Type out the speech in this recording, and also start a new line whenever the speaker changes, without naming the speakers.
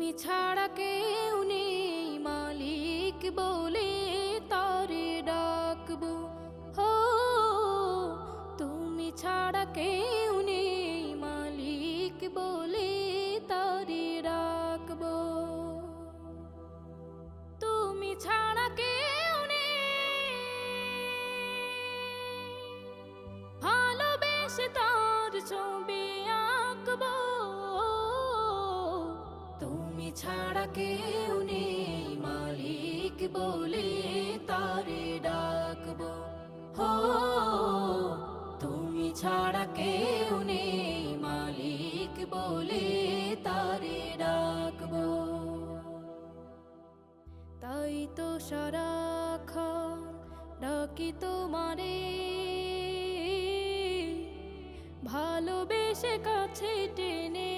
তুমি ছাড়া কেউ নেই মালিক বলে তারে ডাকবো। হো তুমি ছাড়া কেউ নেই মালিক বলে তারে ডাকবো। তুমি ছাড়া কেউ নেই ভালোবেসে তার ছবি আঁকবো। তুমি ছাড়া কেউ নেই মালিক বলে তারে ডাকবো। হো তুমি ছাড়া কেউ নেই মালিক বলে তারে ডাকবো। তাই তো সারাক্ষণ ডাকি তোমারে, ভালোবেসে কাছে টেনে